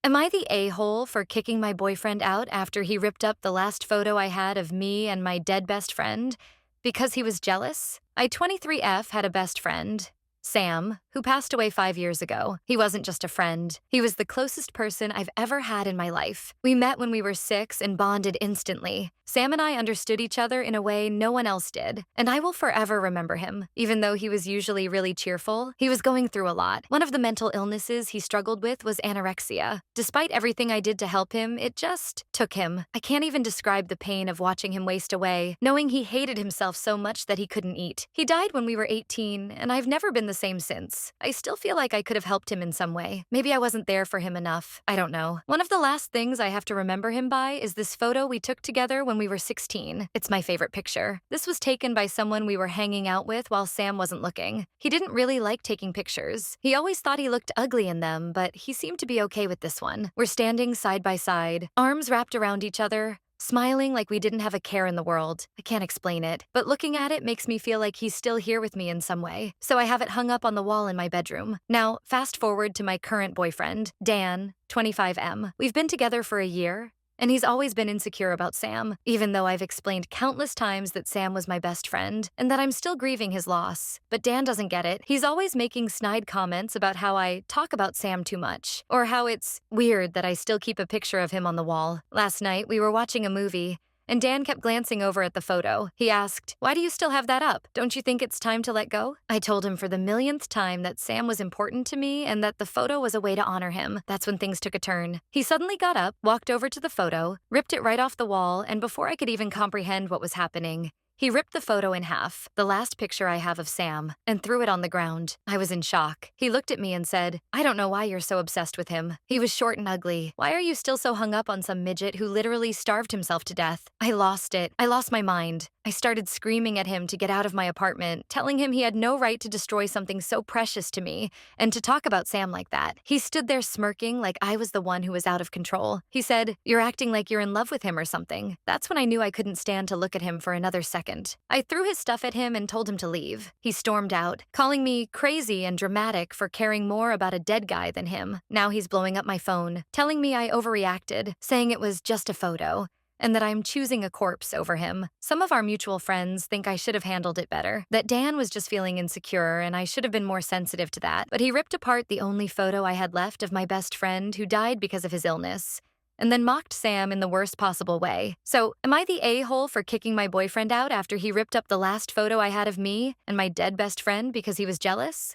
Am I the a-hole for kicking my boyfriend out after he ripped up the last photo I had of me and my dead best friend because he was jealous? I 23F had a best friend, Sam, who passed away 5 years ago. He wasn't just a friend. He was the closest person I've ever had in my life. We met when we were 6 and bonded instantly. Sam and I understood each other in a way no one else did, and I will forever remember him. Even though he was usually really cheerful, he was going through a lot. One of the mental illnesses he struggled with was anorexia. Despite everything I did to help him, it just took him. I can't even describe the pain of watching him waste away, knowing he hated himself so much that he couldn't eat. He died when we were 18, and I've never been the same since. I still feel like I could have helped him in some way. Maybe I wasn't there for him enough. I don't know. One of the last things I have to remember him by is this photo we took together when we were 16. It's my favorite picture. This was taken by someone we were hanging out with while Sam wasn't looking. He didn't really like taking pictures. He always thought he looked ugly in them, but he seemed to be okay with this one. We're standing side by side, arms wrapped around each other, smiling like we didn't have a care in the world. I can't explain it, but looking at it makes me feel like he's still here with me in some way. So I have it hung up on the wall in my bedroom. Now, fast forward to my current boyfriend, Dan, 25M. We've been together for a year, and he's always been insecure about Sam, even though I've explained countless times that Sam was my best friend and that I'm still grieving his loss. But Dan doesn't get it. He's always making snide comments about how I talk about Sam too much, or how it's weird that I still keep a picture of him on the wall. Last night, we were watching a movie, and Dan kept glancing over at the photo. He asked, "Why do you still have that up? Don't you think it's time to let go?" I told him for the millionth time that Sam was important to me and that the photo was a way to honor him. That's when things took a turn. He suddenly got up, walked over to the photo, ripped it right off the wall, and before I could even comprehend what was happening, he ripped the photo in half, the last picture I have of Sam, and threw it on the ground. I was in shock. He looked at me and said, "I don't know why you're so obsessed with him. He was short and ugly. Why are you still so hung up on some midget who literally starved himself to death?" I lost it. I lost my mind. I started screaming at him to get out of my apartment, telling him he had no right to destroy something so precious to me and to talk about Sam like that. He stood there smirking like I was the one who was out of control. He said, "You're acting like you're in love with him or something." That's when I knew I couldn't stand to look at him for another second. I threw his stuff at him and told him to leave. He stormed out, calling me crazy and dramatic for caring more about a dead guy than him. Now he's blowing up my phone, telling me I overreacted, saying it was just a photo, and that I'm choosing a corpse over him. Some of our mutual friends think I should have handled it better, that Dan was just feeling insecure and I should have been more sensitive to that. But he ripped apart the only photo I had left of my best friend who died because of his illness, and then mocked Sam in the worst possible way. So, am I the a-hole for kicking my boyfriend out after he ripped up the last photo I had of me and my dead best friend because he was jealous?